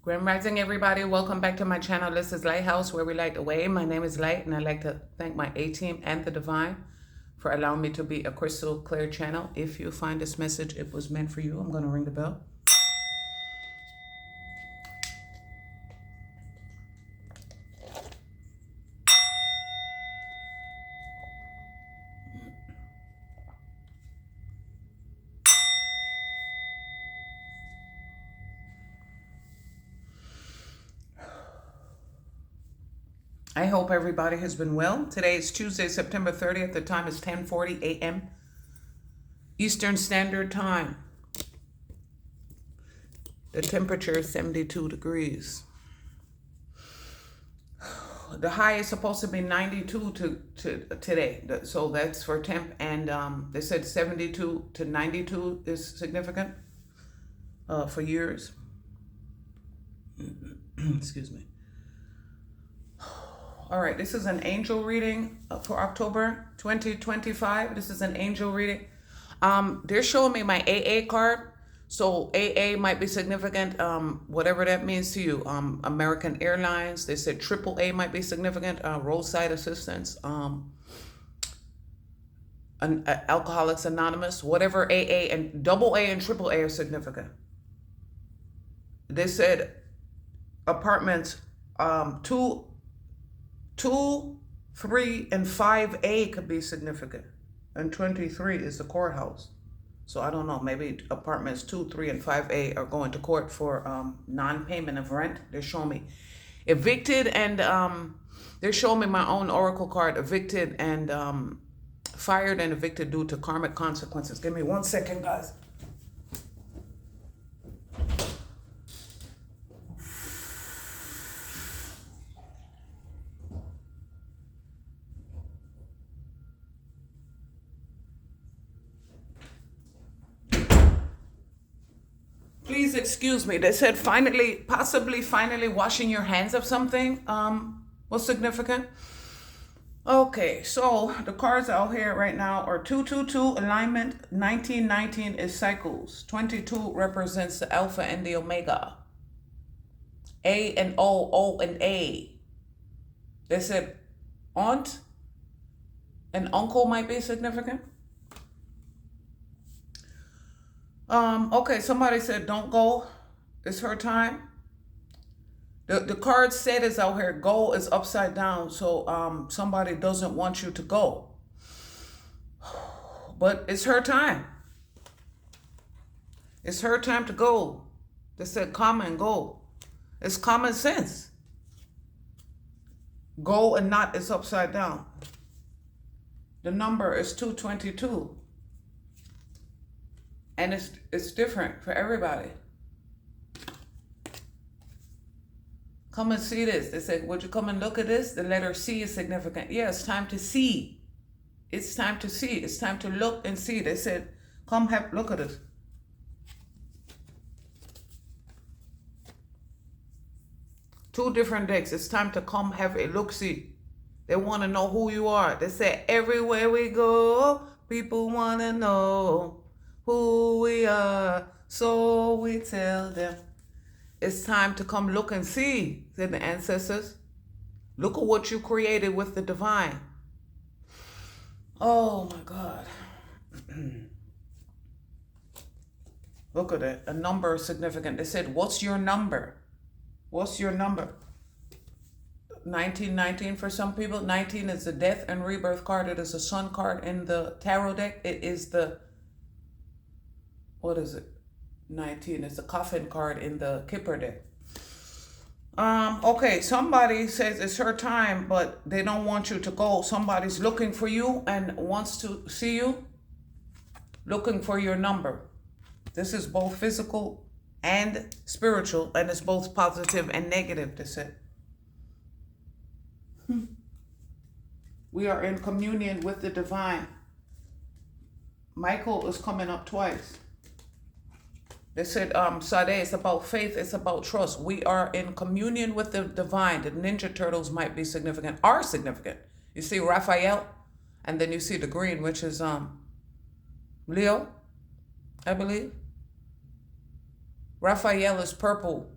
Grand Rising, everybody. Welcome back to my channel. This is Lighthouse, where we light the way. My name is Light, and I'd like to thank my A-team and the Divine for allowing me to be a crystal clear channel. If you find this message, it was meant for you. I'm going to ring the bell. I hope everybody has been well. Today is Tuesday, September 30th. The time is 10:40 a.m. Eastern Standard Time. The temperature is 72 degrees. The high is supposed to be 92 to today. So that's for temp. And they said 72 to 92 is significant for years. Excuse me. All right, this is an angel reading for October 2025. This is an angel reading. They're showing me my AA card. So AA might be significant, whatever that means to you. American Airlines, they said AAA might be significant, roadside assistance, Alcoholics Anonymous, whatever AA and AA and AAA are significant. They said apartments, 2, 3, and 5A could be significant. And 23 is the courthouse. So I don't know, maybe apartments 2, 3, and 5A are going to court for non-payment of rent. They're showing me evicted, and they're showing me my own oracle card, evicted and fired and evicted due to karmic consequences. Give me 1 second, guys. Please excuse me. They said possibly finally washing your hands of something was significant. Okay, so the cards out here right now are 222 alignment, 1919 is cycles, 22 represents the alpha and the omega, A and O and A. They said aunt and uncle might be significant. Okay, somebody said don't go. It's her time. The card said is out here, go is upside down. So somebody doesn't want you to go. But it's her time. It's her time to go. They said come and go. It's common sense. Go and not is upside down. The number is 222. And it's different for everybody. Come and see this. They said, would you come and look at this? The letter C is significant. Yeah, it's time to see. It's time to see. It's time to look and see. They said, come have look at this. Two different decks. It's time to come have a look-see. They want to know who you are. They said, everywhere we go, people want to know who we are, so we tell them. It's time to come look and see, said the ancestors. Look at what you created with the divine. Oh my God. Look at it. A number is significant. They said, what's your number? What's your number? 1919 for some people. 19 is the death and rebirth card. It is a sun card in the tarot deck. It is the what is it? 19 is the coffin card in the Kipper deck. Okay, somebody says it's her time, but they don't want you to go. Somebody's looking for you and wants to see you, looking for your number. This is both physical and spiritual, and it's both positive and negative, they said. We are in communion with the divine. Michael is coming up twice. They said, Sade, it's about faith, it's about trust. We are in communion with the divine. The Ninja Turtles might be significant, are significant. You see Raphael, and then you see the green, which is Leo, I believe. Raphael is purple.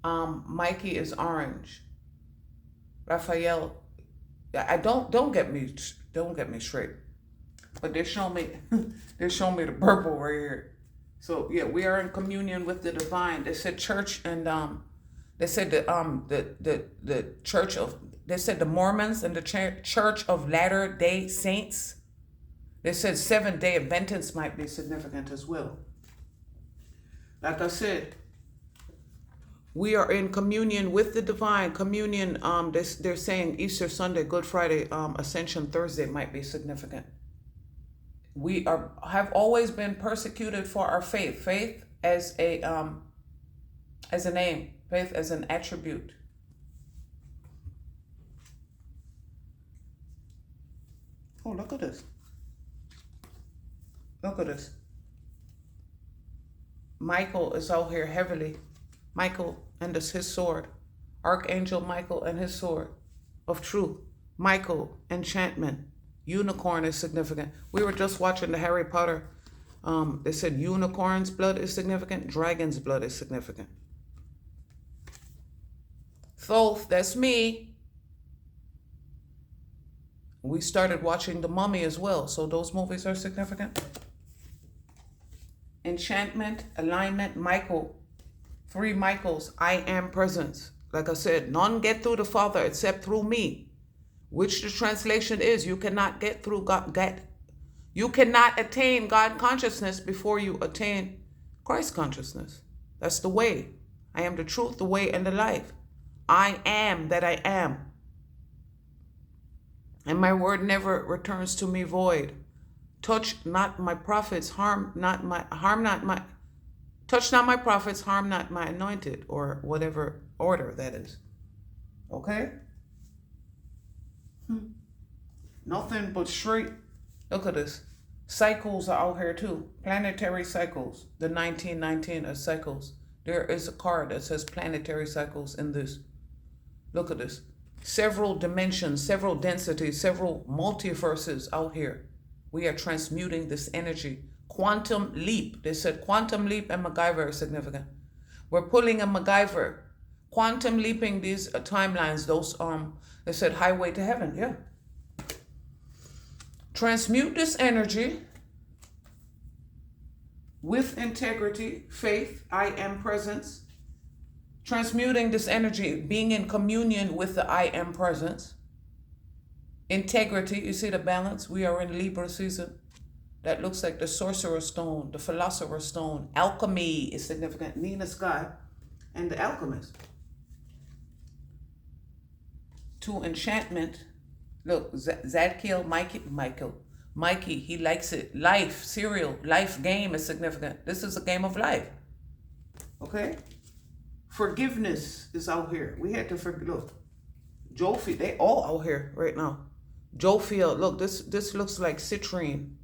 Mikey is orange. Raphael, I don't get me straight. But they're showing me the purple right here. So yeah, we are in communion with the divine. They said church, and they said the church of, they said the Mormons and the Church of Latter-day Saints. They said 7-day Adventists might be significant as well. Like I said, we are in communion with the divine. Communion, they're saying Easter Sunday, Good Friday, Ascension Thursday might be significant. We have always been persecuted for our faith. Faith as a name, faith as an attribute. Oh, look at this. Look at this. Michael is out here heavily. Michael and his sword. Archangel Michael and his sword of truth. Michael, enchantment. Unicorn is significant. We were just watching the Harry Potter. They said unicorn's blood is significant. Dragon's blood is significant. Thoth, that's me. We started watching The Mummy as well. So those movies are significant. Enchantment, alignment, Michael. 3 Michaels, I am presence. Like I said, none get through the Father except through me. Which the translation is, you cannot get through God. You cannot attain God consciousness before you attain Christ consciousness. That's the way. I am the truth, the way, and the life. I am that I am. And my word never returns to me void. Touch not my prophets, touch not my prophets, harm not my anointed, or whatever order that is. Okay? Nothing but straight. Look at this. Cycles are out here too. Planetary cycles. The 1919 are cycles. There is a card that says planetary cycles in this. Look at this. Several dimensions, several densities, several multiverses out here. We are transmuting this energy. Quantum leap. They said quantum leap and MacGyver are significant. We're pulling a MacGyver. Quantum leaping these timelines. Those, they said highway to heaven. Yeah. Transmute this energy with integrity, faith, I am presence. Transmuting this energy, being in communion with the I am presence. Integrity, you see the balance? We are in Libra season. That looks like the Sorcerer's Stone, the Philosopher's Stone. Alchemy is significant. Nina Sky and the Alchemist. To enchantment. Look, Zadkiel, Mikey, he likes it. Life, cereal, life game is significant. This is a game of life. Okay? Forgiveness is out here. We had to forgive. Look, Jofi, they all out here right now. Jofiel, look, this looks like citrine.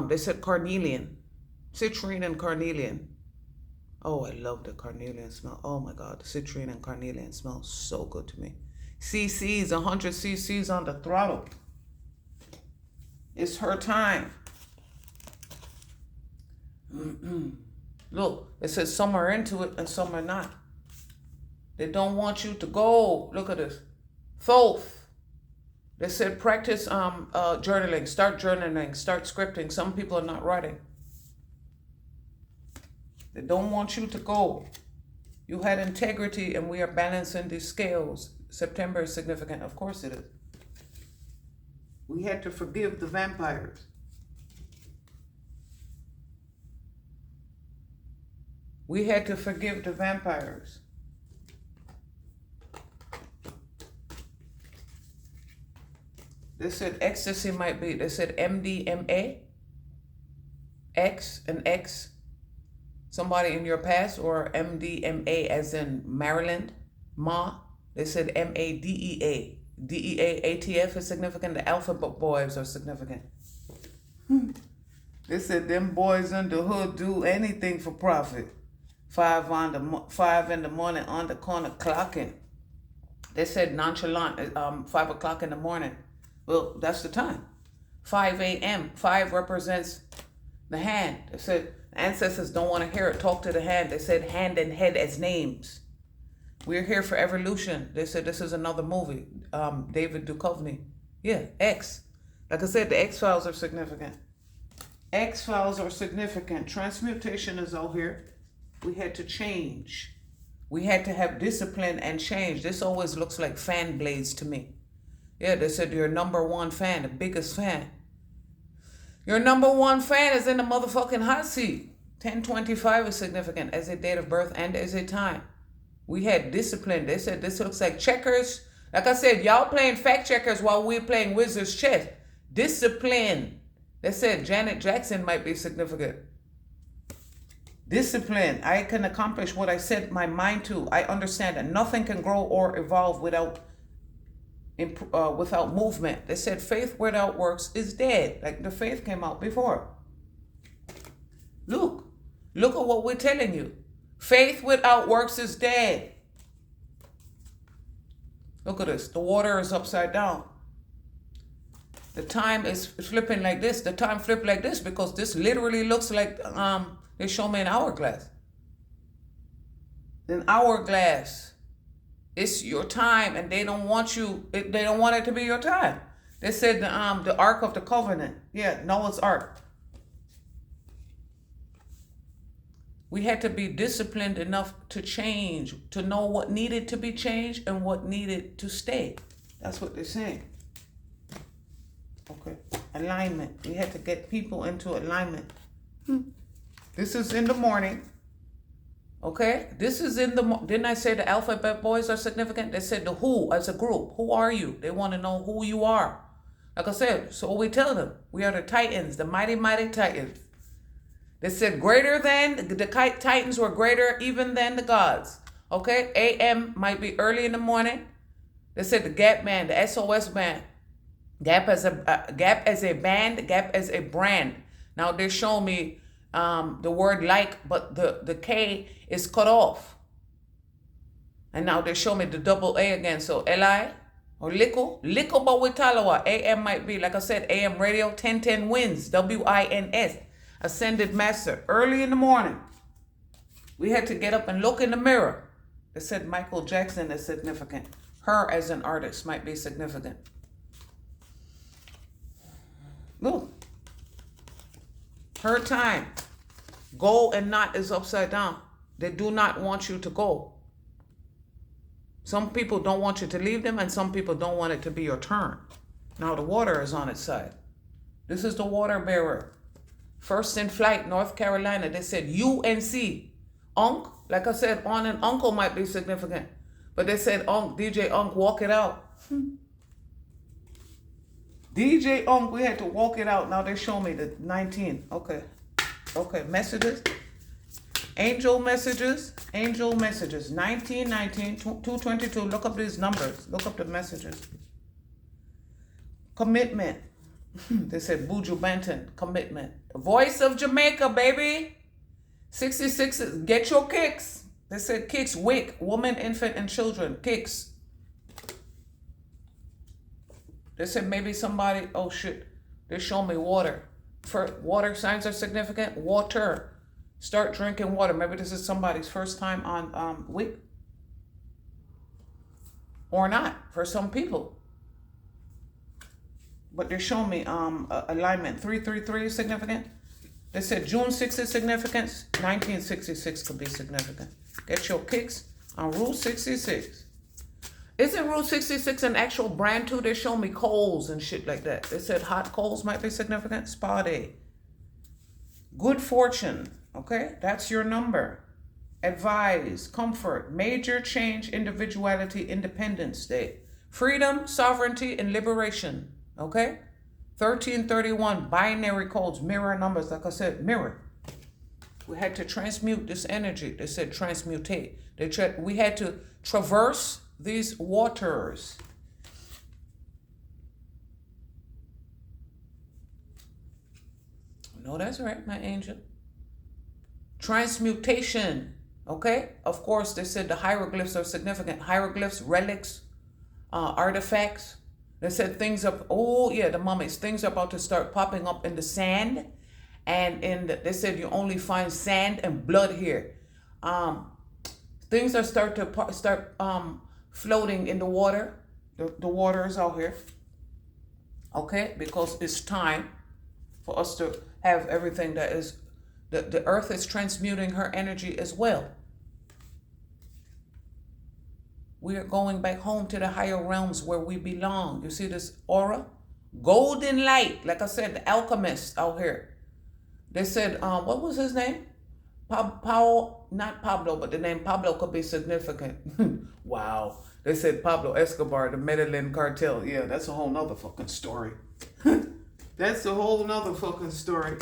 They said carnelian. Citrine and carnelian. Oh, I love the carnelian smell. Oh my God, the citrine and carnelian smell so good to me. CCs, 100 CCs on the throttle. It's her time. Look, it says some are into it and some are not. They don't want you to go. Look at this. Thoth. They said practice journaling, start scripting. Some people are not writing. They don't want you to go. You had integrity and we are balancing these scales. September is significant. Of course it is. We had to forgive the vampires. We had to forgive the vampires. They said ecstasy might be, they said MDMA, X and X, somebody in your past, or MDMA as in Maryland, Ma. They said MADEA. DEA, ATF is significant. The Alphabet Boys are significant. They said them boys in the hood do anything for profit. 5 in the morning on the corner clocking. They said nonchalant, 5 o'clock in the morning. Well, that's the time. 5 a.m. 5 represents The hand. They said ancestors don't want to hear it. Talk to the hand. They said hand and head as names. We're here for evolution. They said this is another movie. David Duchovny. Yeah, X. Like I said, the X-Files are significant. X-Files are significant. Transmutation is out here. We had to change. We had to have discipline and change. This always looks like fan blades to me. Yeah, they said your number one fan, the biggest fan. Your number one fan is in the motherfucking hot seat. 1025 is significant as a date of birth and as a time. We had discipline. They said this looks like checkers. Like I said, y'all playing fact checkers while we're playing wizard's chess. Discipline. They said Janet Jackson might be significant. Discipline. I can accomplish what I set my mind to. I understand that nothing can grow or evolve without movement. They said faith without works is dead. Like the faith came out before. Look at what we're telling you. Faith without works is dead. Look at this. The water is upside down. The time is flipping like this. The time flipped like this because this literally looks like they show me an hourglass. An hourglass. It's your time, and they don't want you. They don't want it to be your time. They said the Ark of the Covenant. Yeah, Noah's Ark. We had to be disciplined enough to change, to know what needed to be changed and what needed to stay. That's what they're saying. Okay, alignment. We had to get people into alignment. This is in the morning. Okay, this is in the, didn't I say the alphabet boys are significant? They said the who as a group. Who are you? They want to know who you are. Like I said, so we tell them, we are the Titans, the mighty, mighty Titans. They said greater than, the Titans were greater even than the gods. Okay, AM might be early in the morning. They said the Gap band, the SOS band. Gap as a band, Gap as a brand. Now they're showing me the word like, but the K is cut off. And now they show me the double A again. So Li or Liko Bawitalawa. AM might be, like I said, AM radio, 1010 wins, WINS. Ascended Master. Early in the morning, we had to get up and look in the mirror. They said Michael Jackson is significant. Her as an artist might be significant. Look. Her time. Go and not is upside down. They do not want you to go. Some people don't want you to leave them, and some people don't want it to be your turn. Now the water is on its side. This is the water bearer. First in flight, North Carolina. They said UNC. Unc, like I said, on and uncle might be significant. But they said Unc, DJ Unc, walk it out. DJ Unc, we had to walk it out. Now they show me the 19. Okay, messages. Angel messages. 19, 222. Look up these numbers. Look up the messages. Commitment. They said Buju Banton, commitment. Voice of Jamaica, baby. 66, get your kicks. They said kicks, wick, woman, infant, and children, kicks. They said maybe somebody, oh shit, they show me water. For water signs are significant. Water. Start drinking water. Maybe this is somebody's first time on wick. Or not, for some people. But they're showing me alignment. 333 is significant. They said June 6 is significant. 1966 could be significant. Get your kicks on Route 66. Isn't Route 66 an actual brand too? They show me coals and shit like that. They said hot coals might be significant. Spa day. Good fortune. Okay, that's your number. Advise, comfort, major change, individuality, Independence Day. Freedom, sovereignty, and liberation. Okay? 1331, binary codes, mirror numbers. Like I said, mirror. We had to transmute this energy. They said transmutate. We had to traverse these waters. No, that's right, my angel. Transmutation. Okay? Of course, they said the hieroglyphs are significant. Hieroglyphs, relics, artifacts. They said things up, oh yeah, the mummies, things are about to start popping up in the sand And they said you only find sand and blood here. Things are start floating in the water. The water is out here. Okay, because it's time for us to have everything that is, the earth is transmuting her energy as well. We are going back home to the higher realms where we belong. You see this aura? Golden light. Like I said, the alchemist out here. They said, what was his name? Not Pablo, but the name Pablo could be significant. Wow. They said Pablo Escobar, the Medellin cartel. Yeah, that's a whole nother fucking story. That's a whole nother fucking story.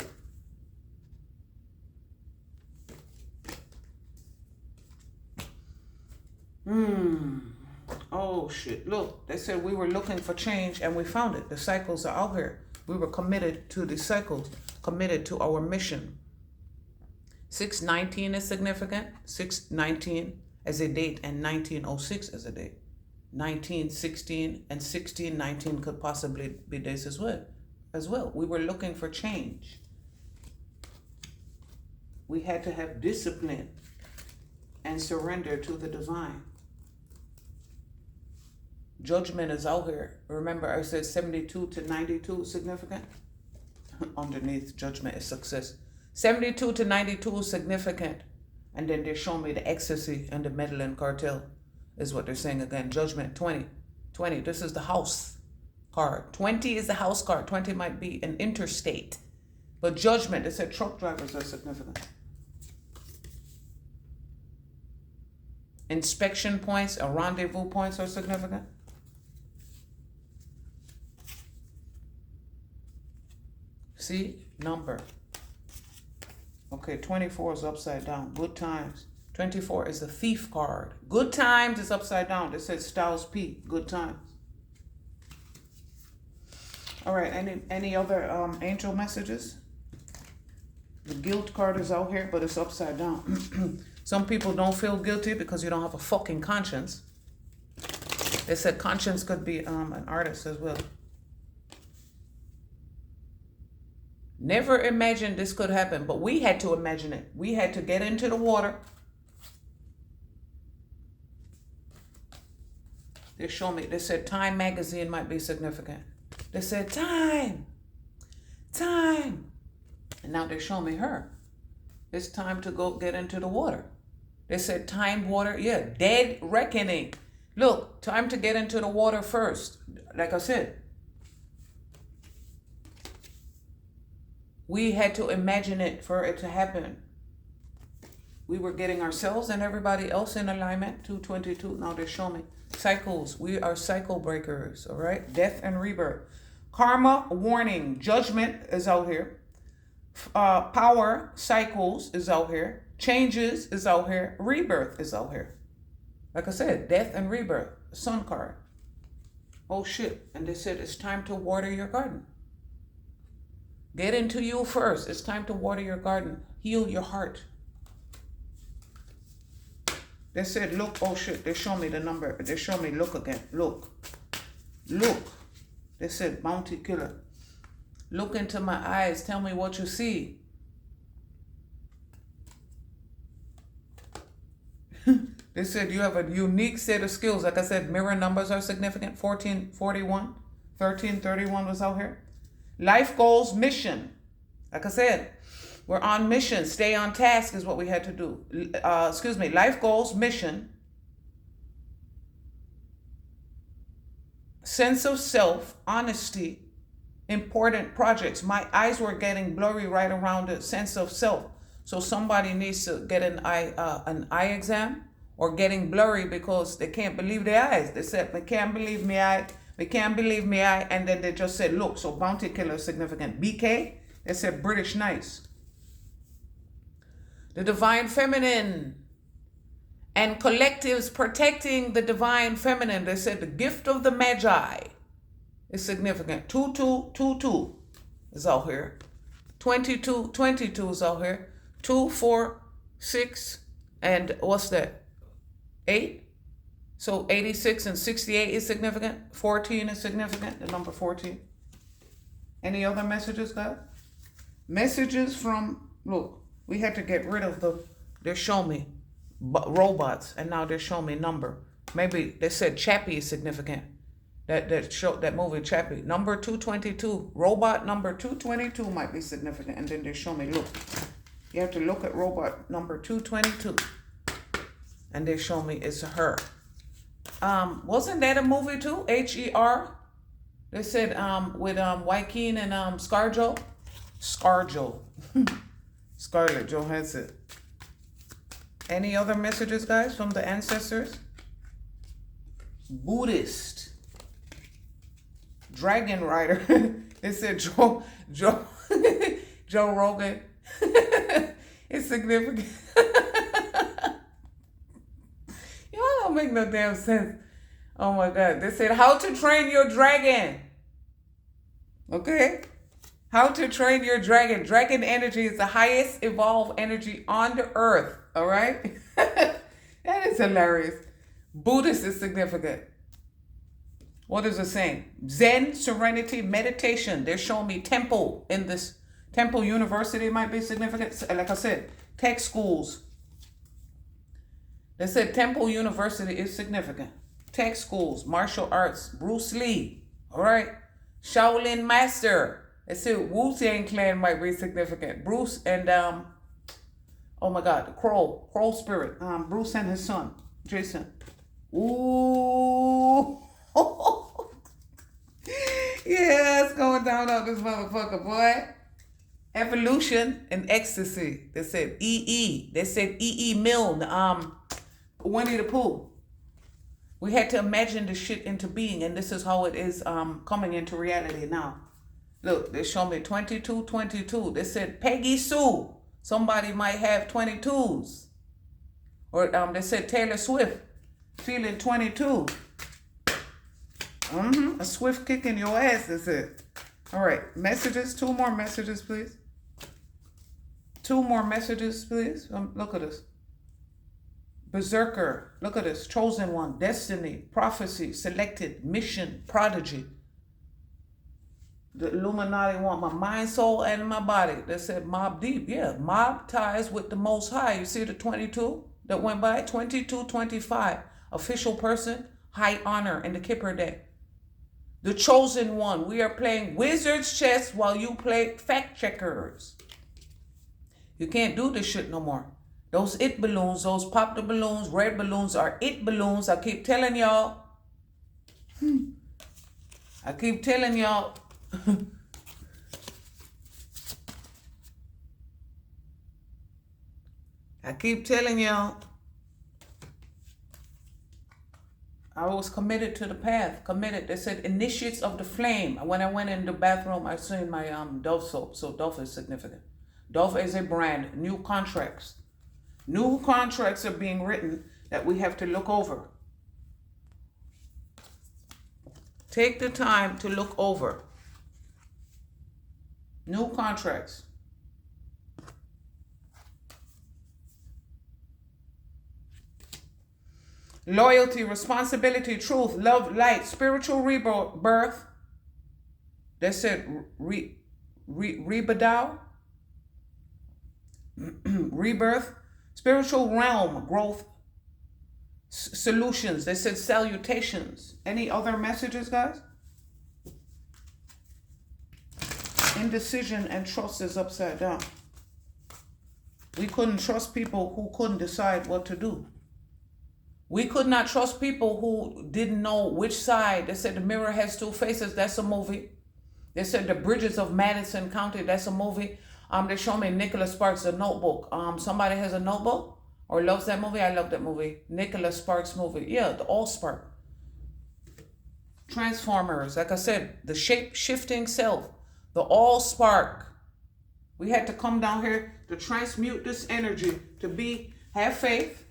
Oh shit. Look, they said we were looking for change and we found it. The cycles are out here. We were committed to the cycles, committed to our mission. 619 is significant. 619 as a date and 1906 as a date. 1916 and 1619 could possibly be days as well. We were looking for change. We had to have discipline and surrender to the divine. Judgment is out here. Remember I said 72 to 92 is significant? Underneath judgment is success. 72 to 92 is significant. And then they show me the ecstasy and the Medellin cartel is what they're saying again. Judgment 20. 20, this is the house card. 20 is the house card. 20 might be an interstate. But judgment, they said truck drivers are significant. Inspection points or rendezvous points are significant. See, number. Okay, 24 is upside down. Good times. 24 is the thief card. Good times is upside down. It says Styles P. Good times. All right, any other angel messages? The guilt card is out here, but it's upside down. Some people don't feel guilty because you don't have a fucking conscience. They said conscience could be an artist as well. Never imagined this could happen, but we had to imagine it. We had to get into the water. They show me, they said Time magazine might be significant. They said time. And now they show me her. It's time to go get into the water. They said time, water, yeah, dead reckoning. Look, time to get into the water first. Like I said, we had to imagine it for it to happen. We were getting ourselves and everybody else in alignment. 222, now they show me. Cycles, we are cycle breakers, all right? Death and rebirth. Karma, warning, judgment is out here. Power, cycles is out here. Changes is out here. Rebirth is out here. Like I said, death and rebirth. Sun card. Oh shit. And they said it's time to water your garden. Get into you first. It's time to water your garden. Heal your heart. They said, look, oh shit. They show me the number. They show me, look again. Look. They said, bounty killer. Look into my eyes. Tell me what you see. They said you have a unique set of skills. Like I said, mirror numbers are significant. 1441, 1331 was out here. Life goals, mission. Like I said, we're on mission. Stay on task is what we had to do. Life goals, mission. Sense of self, honesty, important projects. My eyes were getting blurry right around the sense of self. So somebody needs to get an eye exam or getting blurry because they can't believe their eyes. They said, they can't believe me eye. They can't believe me eye. And then they just said, look, so bounty killer is significant. BK, they said British nice. The divine feminine and collectives protecting the divine feminine. They said the gift of the magi is significant. 2222 is out here. 2222 is out here. 2, 4, 6, and what's that? 8. So 86 and 68 is significant. 14 is significant, the number 14. Any other messages, guys? Messages from, look, we had to get rid of they're showing me robots, and now they're showing me number. Maybe they said Chappie is significant. That movie Chappie. Number 222. Robot number 222 might be significant. And then they show me, look. You have to look at robot number 222. And they show me it's her. Wasn't that a movie too? H-E-R? They said with Joaquin and Scarjo. Scarlett Johansson. Any other messages, guys, from the ancestors? Buddhist. Dragon Rider. They said Joe Rogan. It's significant. Y'all don't make no damn sense. Oh my God. They said how to train your dragon. Okay? How to train your dragon. Dragon energy is the highest evolved energy on the earth. All right? That is hilarious. Buddhist is significant. What is it saying? Zen, serenity, meditation. They're showing me temple in this. Temple University might be significant. Like I said, tech schools. They said Temple University is significant. Tech schools, martial arts, Bruce Lee. All right? Shaolin Master. They said Wu-Tang Clan might be significant. Bruce and, oh my God, the Crow Spirit. Bruce and his son, Jason. Ooh. Yeah, it's going down on this motherfucker, boy. Evolution and ecstasy. They said E.E. They said E.E. Milne. Winnie the Pooh. We had to imagine the shit into being, and this is how it is coming into reality now. Look, they show me 2222. They said Peggy Sue. Somebody might have 22s. Or they said Taylor Swift. Feeling 22. A swift kick in your ass, that's it. All right, messages. 2 more messages, please. 2 more messages, please. Look at this. Berserker. Look at this. Chosen one. Destiny. Prophecy. Selected. Mission. Prodigy. The Illuminati want my mind, soul, and my body. They said Mob Deep. Yeah, Mob ties with the Most High. You see the 22 that went by? 2225. Official person. High honor in the Kippur Day. The chosen one. We are playing wizard's chess while you play fact checkers. You can't do this shit no more. Those it balloons, those pop the balloons, red balloons are it balloons. I keep telling y'all. I keep telling y'all. I keep telling y'all. I was committed to the path. Committed. They said initiates of the flame. When I went in the bathroom, I seen my Dove soap. So Dove is significant. Dove is a brand. New contracts. New contracts are being written that we have to look over. Take the time to look over. New contracts. Loyalty, responsibility, truth, love, light, spiritual rebirth. They said rebirth, spiritual realm, growth, solutions. They said salutations. Any other messages, guys? Indecision and trust is upside down. We couldn't trust people who couldn't decide what to do. We could not trust people who didn't know which side. They said The Mirror Has Two Faces. That's a movie. They said The Bridges of Madison County. That's a movie. They show me Nicholas Sparks, The Notebook. Somebody has a notebook or loves that movie. I love that movie. Nicholas Sparks movie. Yeah, the All Spark. Transformers. Like I said, the shape-shifting self. The All Spark. We had to come down here to transmute this energy to have faith.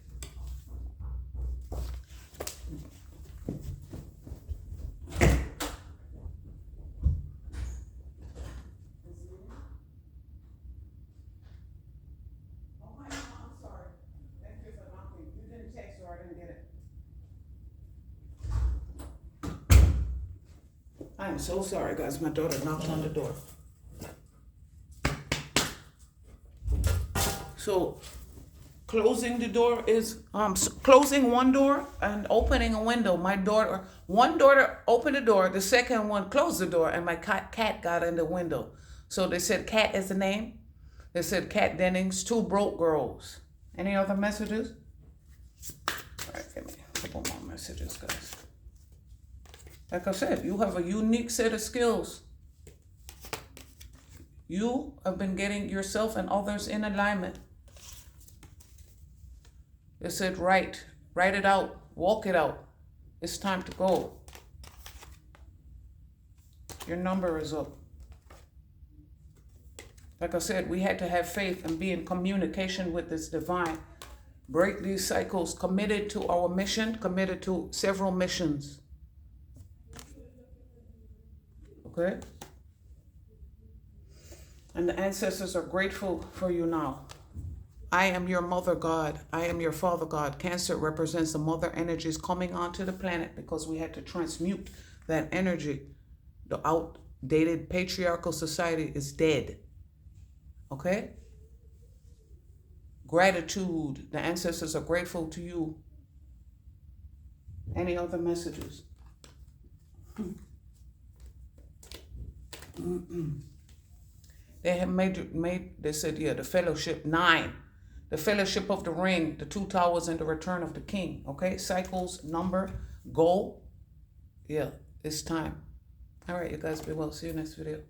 I'm so sorry, guys. My daughter knocked on the door. So closing the door is closing one door and opening a window. One daughter opened the door, the second one closed the door, and my cat got in the window. So they said Cat is the name. They said Cat Dennings, 2 broke girls. Any other messages? All right, give me a couple more messages, guys. Like I said, you have a unique set of skills. You have been getting yourself and others in alignment. They said, write it out, walk it out. It's time to go. Your number is up. Like I said, we had to have faith and be in communication with this divine. Break these cycles, committed to our mission, committed to several missions. Okay? And the ancestors are grateful for you now. I am your mother God. I am your father God. Cancer represents the mother energies coming onto the planet because we had to transmute that energy. The outdated patriarchal society is dead. Okay? Gratitude. The ancestors are grateful to you. Any other messages? They have they said, yeah, the fellowship, 9. The fellowship of the ring, the 2 towers, and the return of the king. Okay? Cycles, number, goal. Yeah, it's time. All right, you guys be well. See you next video.